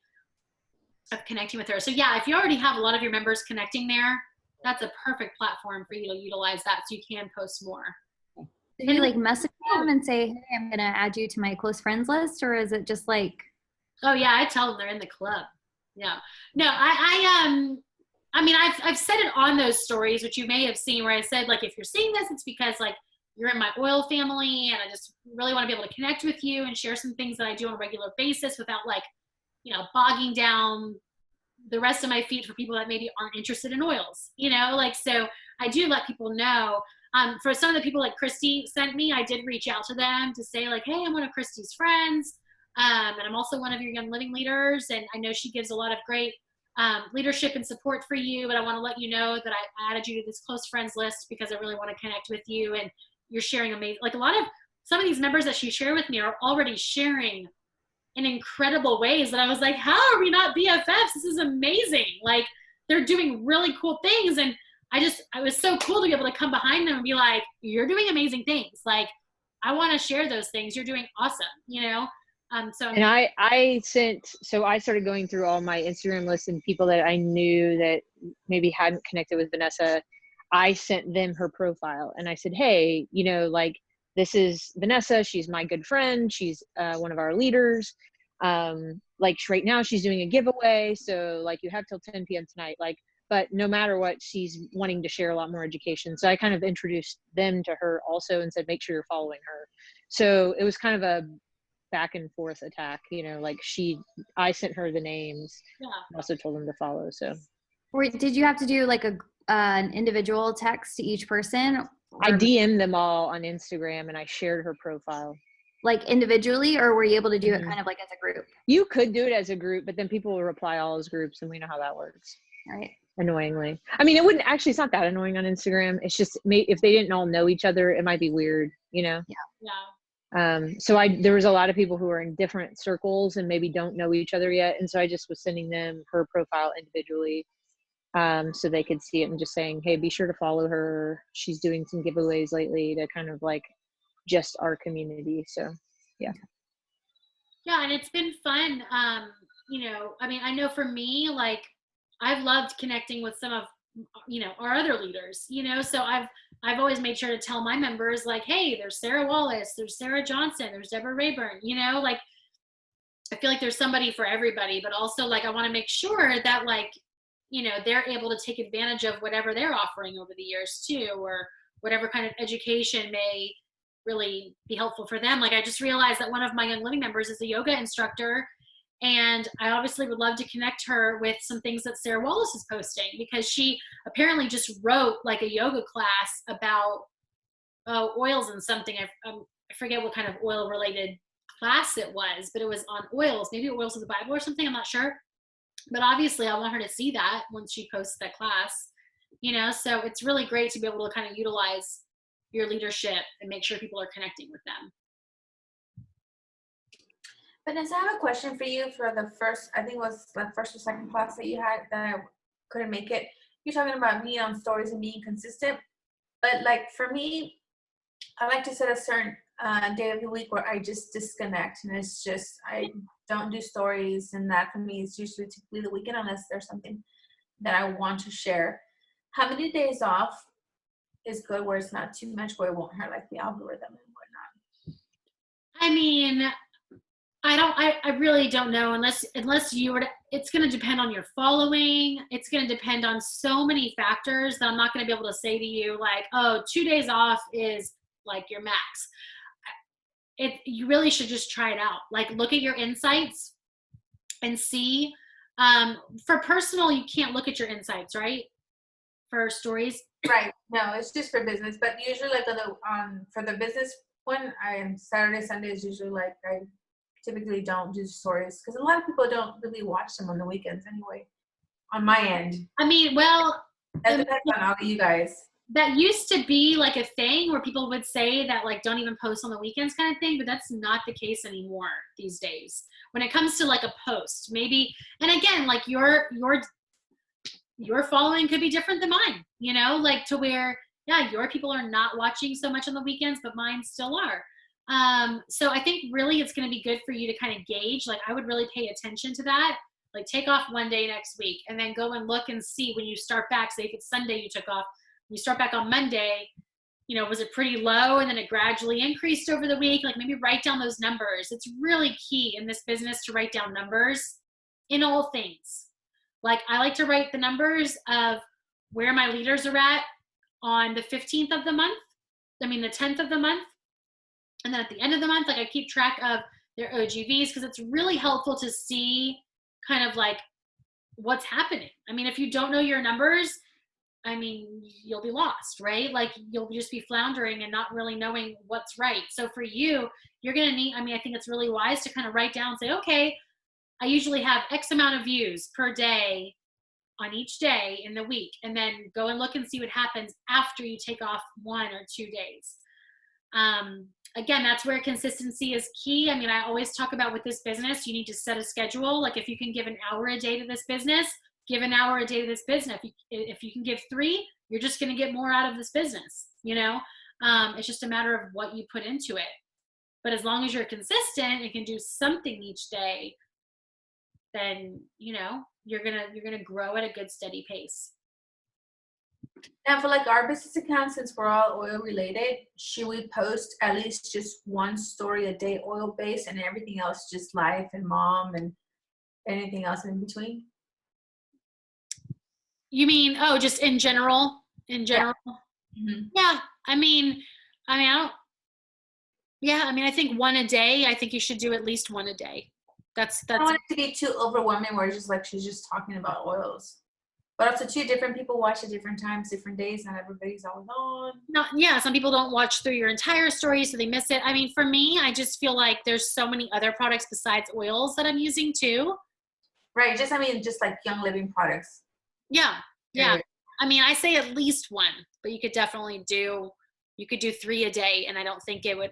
of connecting with her. So yeah, if you already have a lot of your members connecting there, that's a perfect platform for you to utilize that so you can post more. Do you like message them and say, hey, I'm going to add you to my close friends list? Or is it just like, oh yeah, I tell them they're in the club. Yeah. No, I mean, I've said it on those stories, which you may have seen, where I said, like, if you're seeing this, it's because like you're in my oil family and I just really want to be able to connect with you and share some things that I do on a regular basis without like, bogging down the rest of my feed for people that maybe aren't interested in oils, like, so I do let people know. For some of the people like Christy sent me, I did reach out to them to say like, hey, I'm one of Christy's friends. And I'm also one of your Young Living leaders. And I know she gives a lot of great leadership and support for you, but I want to let you know that I added you to this close friends list because I really want to connect with you. And you're sharing amazing, like some of these members that she shared with me are already sharing in incredible ways that I was like, how are we not BFFs? This is amazing. Like, they're doing really cool things. And I was so cool to be able to come behind them and be like, you're doing amazing things. Like, I want to share those things. You're doing awesome, And I started going through all my Instagram lists and people that I knew that maybe hadn't connected with Vanessa. I sent them her profile and I said, hey, like, this is Vanessa. She's my good friend. She's one of our leaders. Like right now she's doing a giveaway. So like you have till 10 p.m. tonight, like, but no matter what, she's wanting to share a lot more education. So I kind of introduced them to her also and said, make sure you're following her. So it was kind of a back and forth attack, like I sent her the names. Yeah. I also told them to follow. So. Or did you have to do like an individual text to each person? I DM'd them all on Instagram and I shared her profile. Like individually, or were you able to do it kind of like as a group? You could do it as a group, but then people will reply all as groups and we know how that works. Right. Annoyingly. I mean, it's not that annoying on Instagram. It's just if they didn't all know each other, it might be weird, Yeah. So there was a lot of people who are in different circles and maybe don't know each other yet. And so I just was sending them her profile individually. So they could see it and just saying, hey, be sure to follow her. She's doing some giveaways lately to kind of like just our community. So, yeah. Yeah. And it's been fun. I mean, I know for me, like, I've loved connecting with some of, our other leaders, so I've always made sure to tell my members like, hey, there's Sarah Wallace, there's Sarah Johnson, there's Deborah Rayburn, like, I feel like there's somebody for everybody, but also like, I want to make sure that like, they're able to take advantage of whatever they're offering over the years too, or whatever kind of education may really be helpful for them. Like I just realized that one of my Young Living members is a yoga instructor, and I obviously would love to connect her with some things that Sarah Wallace is posting, because she apparently just wrote like a yoga class about oils and something. I forget what kind of oil related class it was, but it was on oils, maybe oils of the Bible or something. I'm not sure. But obviously I want her to see that once she posts that class, so it's really great to be able to kind of utilize your leadership and make sure people are connecting with them. Vanessa, I have a question for you for the first, I think it was the first or second class that you had that I couldn't make it. You're talking about being on stories and being consistent. But like for me, I like to set a certain day of the week where I just disconnect, and it's just, I don't do stories, and that for me is usually typically the weekend unless there's something that I want to share. How many days off is good where it's not too much, where it won't hurt like the algorithm and whatnot? I mean, I really don't know unless you were to, it's going to depend on your following. It's going to depend on so many factors that I'm not going to be able to say to you like, oh, 2 days off is like your max. You really should just try it out. Like look at your insights and see. For personal, you can't look at your insights, right? For stories. Right. No, it's just for business. But usually like for the business one, Saturday, Sunday is usually like I typically don't do stories because a lot of people don't really watch them on the weekends anyway. On my end. I mean, well, that depends on all of you guys. That used to be like a thing where people would say that like don't even post on the weekends kind of thing, but that's not the case anymore these days. When it comes to like a post, maybe, and again, like your following could be different than mine, like to where, yeah, your people are not watching so much on the weekends, but mine still are. So I think really it's going to be good for you to kind of gauge, like I would really pay attention to that. Like take off one day next week and then go and look and see when you start back, say if it's Sunday you took off, you start back on Monday, was it pretty low and then it gradually increased over the week? Like maybe write down those numbers. It's really key in this business to write down numbers in all things. Like I like to write the numbers of where my leaders are at on the 15th of the month. The 10th of the month. And then at the end of the month, like I keep track of their OGVs because it's really helpful to see kind of like what's happening. If you don't know your numbers, you'll be lost, right? Like you'll just be floundering and not really knowing what's right. So for you, you're going to need, I think it's really wise to kind of write down and say, okay, I usually have X amount of views per day on each day in the week, and then go and look and see what happens after you take off 1 or 2 days. Again, that's where consistency is key. I always talk about with this business, you need to set a schedule. Like if you can give an hour a day to this business, give an hour a day to this business. If you can give 3, you're just going to get more out of this business. It's just a matter of what you put into it. But as long as you're consistent and can do something each day, then, you're going to grow at a good steady pace. Now for like our business account, since we're all oil related, should we post at least just 1 story a day oil based and everything else just life and mom and anything else in between? You mean, just in general? In general? Yeah. Mm-hmm. Yeah. I think 1 a day. I think you should do at least 1 a day. That's. I don't want it to be too overwhelming where it's just like she's just talking about oils. But also too, different people watch at different times, different days. Not everybody's always on. Some people don't watch through your entire story, so they miss it. For me, I just feel like there's so many other products besides oils that I'm using too. Right. Just like Young Living products. Yeah. Yeah. I say at least 1, but you could definitely do 3 a day. And I don't think it would,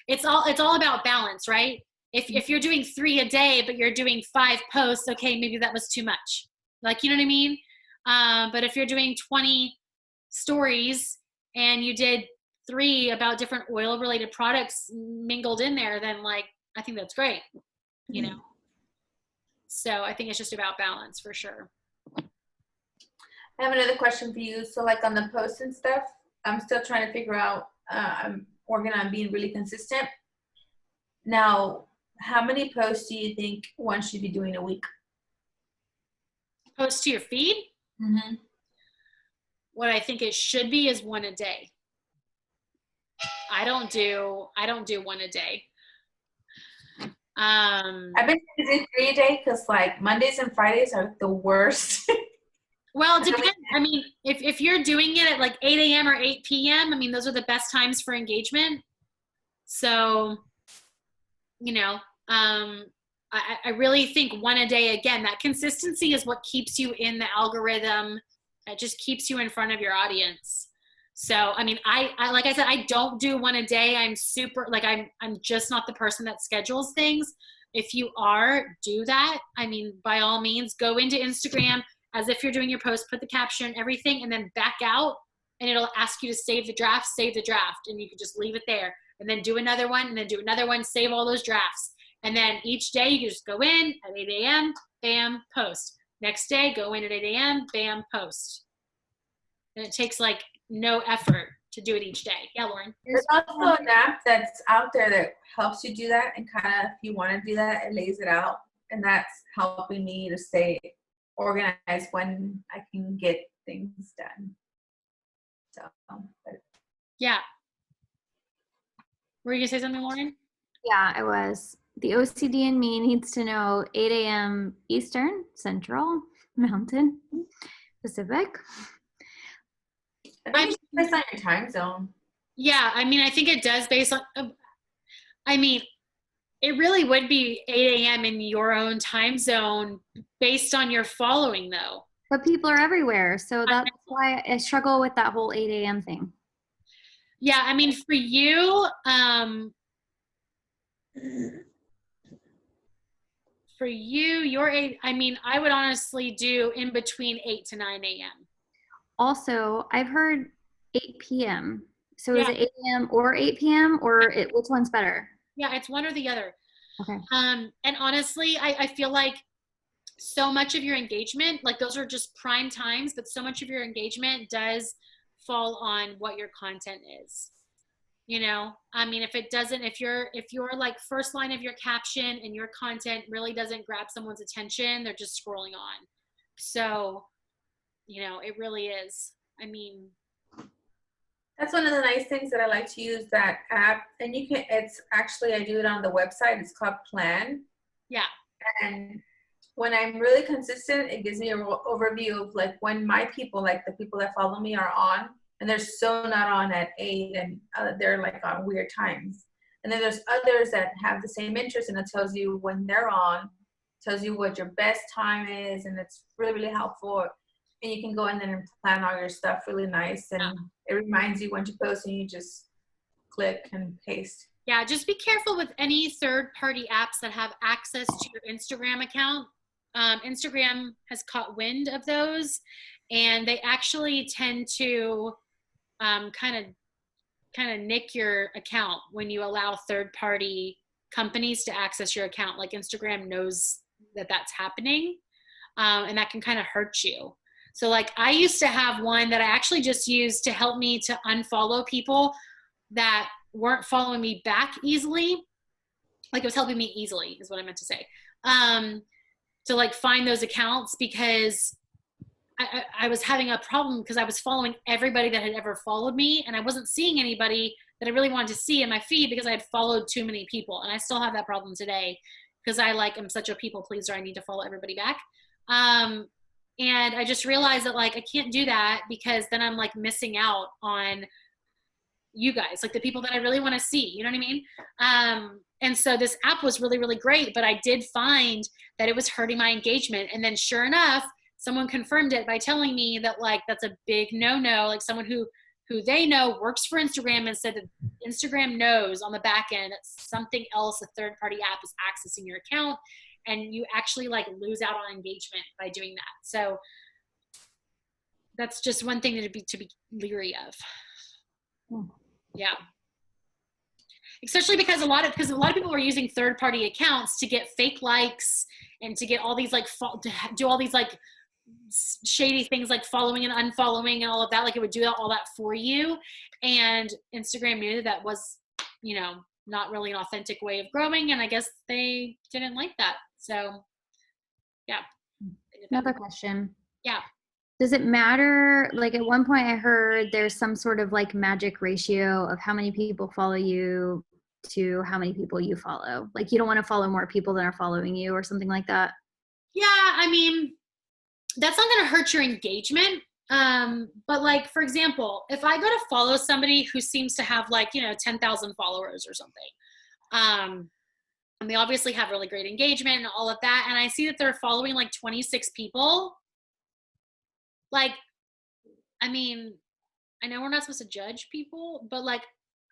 it's all about balance, right? If you're doing 3 a day, but you're doing 5 posts, okay, maybe that was too much. Like, you know what I mean? But if you're doing 20 stories and you did 3 about different oil related products mingled in there, then like, I think that's great, So I think it's just about balance for sure. I have another question for you. So like on the posts and stuff, I'm still trying to figure out, I'm working on being really consistent. Now, how many posts do you think one should be doing a week? Post to your feed? Mm-hmm. What I think it should be is 1 a day. I don't do one a day. I've been doing 3 a day because like Mondays and Fridays are the worst. Well, it depends. I mean, if you're doing it at like 8 a.m. or 8 p.m., I mean, those are the best times for engagement. So, you know, I really think one a day, again, that consistency is what keeps you in the algorithm. That just keeps you in front of your audience. So, I mean, I like I said, I don't do one a day. I'm super, like, I'm just not the person that schedules things. If you are, do that. I mean, by all means, go into Instagram as if you're doing your post, put the caption, everything, and then back out, and it'll ask you to save the draft, and you can just leave it there, and then do another one, and then do another one, save all those drafts. And then each day you just go in at 8 a.m., bam, post. Next day, go in at 8 a.m., bam, post. And it takes like no effort to do it each day. Yeah, Lauren? There's also an app that's out there that helps you do that, and kind of, if you want to do that, it lays it out. And that's helping me to stay organized when I can get things done. So, but Yeah. Were you gonna say something, Lauren? Yeah, I was. The OCD in me needs to know 8 a.m. Eastern, Central, Mountain, Pacific. I think it's based on your time zone. Yeah, I mean, I think it does based on, I mean, it really would be 8 a.m. in your own time zone based on your following, though. But people are everywhere, so that's why I struggle with that whole 8 a.m. thing. Yeah, I mean, for you, your 8, I mean, I would honestly do in between 8 to 9 a.m. Also, I've heard 8 p.m. So is Yeah. it 8 a.m. or 8 p.m. or which one's better? Yeah, it's one or the other. Okay. And honestly, I feel like so much of your engagement, like those are just prime times, but so much of your engagement does fall on what your content is. You know, I mean, if your like first line of your caption and your content really doesn't grab someone's attention, they're just scrolling on. So, you know, it really is. I mean, That's one of the nice things that I like to use that app. And you can, it's actually, I do it on the website. It's called Plan. yeah. And when I'm really consistent, it gives me an overview of like when my people, like the people that follow me, are on, and they're so not on at 8, and they're like on weird times. And then there's others that have the same interest, and it tells you when they're on, tells you what your best time is, and it's really, really helpful. And you can go in there and plan all your stuff really nice, and it reminds you when to post, and you just click and paste. Yeah, just be careful with any third-party apps that have access to your Instagram account. Instagram has caught wind of those, and they actually tend to kind of nick your account when you allow third-party companies to access your account. Like Instagram knows that that's happening, and that can kind of hurt you. So like I used to have one that I actually just used to help me to unfollow people that weren't following me back easily. Like it was helping me easily is what I meant to say. To like find those accounts, because I was having a problem because I was following everybody that had ever followed me, and I wasn't seeing anybody that I really wanted to see in my feed because I had followed too many people. And I still have that problem today because I like am such a people pleaser. I need to follow everybody back. And I just realized that like I can't do that, because then I'm like missing out on you guys, like the people that I really want to see, you know what I mean? And so this app was really, really great, but I did find that it was hurting my engagement. And then sure enough, someone confirmed it by telling me that like that's a big no-no, like someone who they know works for Instagram, and said that Instagram knows on the back end that something else, a third-party app, is accessing your account, and you actually like lose out on engagement by doing that. So that's just one thing to be leery of. Yeah. Especially because a lot of people are using third-party accounts to get fake likes and to get all these like to do all these like shady things like following and unfollowing and all of that. Like it would do all that for you, and Instagram knew that was, you know, not really an authentic way of growing, and I guess they didn't like that. So yeah. Another question. Yeah. Does it matter? Like at one point I heard there's some sort of like magic ratio of how many people follow you to how many people you follow. Like you don't want to follow more people than are following you or something like that. Yeah, I mean, that's not going to hurt your engagement. But like, for example, if I go to follow somebody who seems to have like, 10,000 followers or something, and they obviously have really great engagement and all of that, and I see that they're following like 26 people, like, I mean, I know we're not supposed to judge people, but like,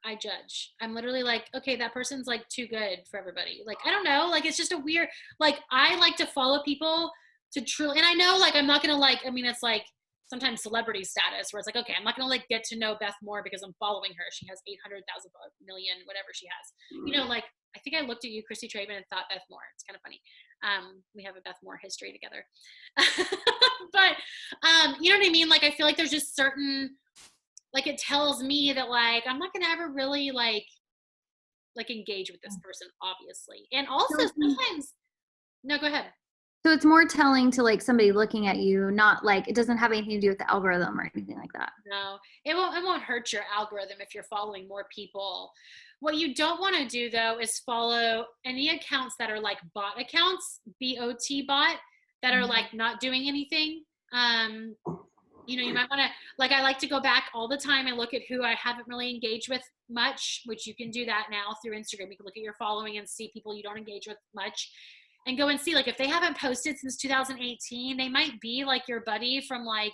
I judge. I'm literally like, okay, that person's like too good for everybody. Like, I don't know. Like, it's just a weird, like, I like to follow people to truly, and I know like, I'm not going to like, I mean, it's like sometimes celebrity status where it's like, okay, I'm not going to like get to know Beth Moore because I'm following her. She has 800,000 million, whatever she has, like, I think I looked at you, Christy Traven, and thought Beth Moore. It's kind of funny. We have a Beth Moore history together. But, you know what I mean? Like, I feel like there's just certain, like, it tells me that, like, I'm not going to ever really, like engage with this person, obviously. And also sometimes, no, go ahead. So it's more telling to like somebody looking at you, not like it doesn't have anything to do with the algorithm or anything like that. No, it won't hurt your algorithm if you're following more people. What you don't want to do though is follow any accounts that are like bot accounts, BOT bot, that are like not doing anything. You might want to, like, I like to go back all the time and look at who I haven't really engaged with much, which you can do that now through Instagram. You can look at your following and see people you don't engage with much, and go and see, like, if they haven't posted since 2018, they might be like your buddy from like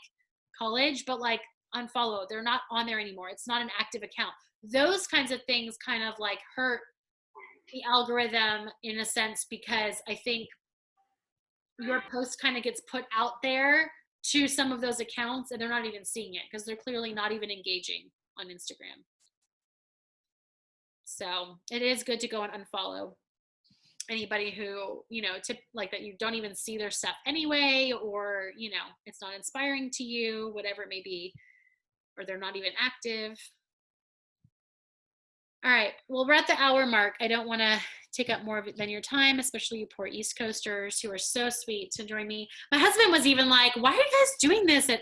college, but like unfollow. They're not on there anymore. It's not an active account. Those kinds of things kind of like hurt the algorithm in a sense, because I think your post kind of gets put out there to some of those accounts and they're not even seeing it because they're clearly not even engaging on Instagram. So it is good to go and unfollow anybody who, like that you don't even see their stuff anyway, or, it's not inspiring to you, whatever it may be, or they're not even active. All right. Well, we're at the hour mark. I don't want to take up more of it than your time, especially you poor East Coasters who are so sweet to join me. My husband was even like, why are you guys doing this at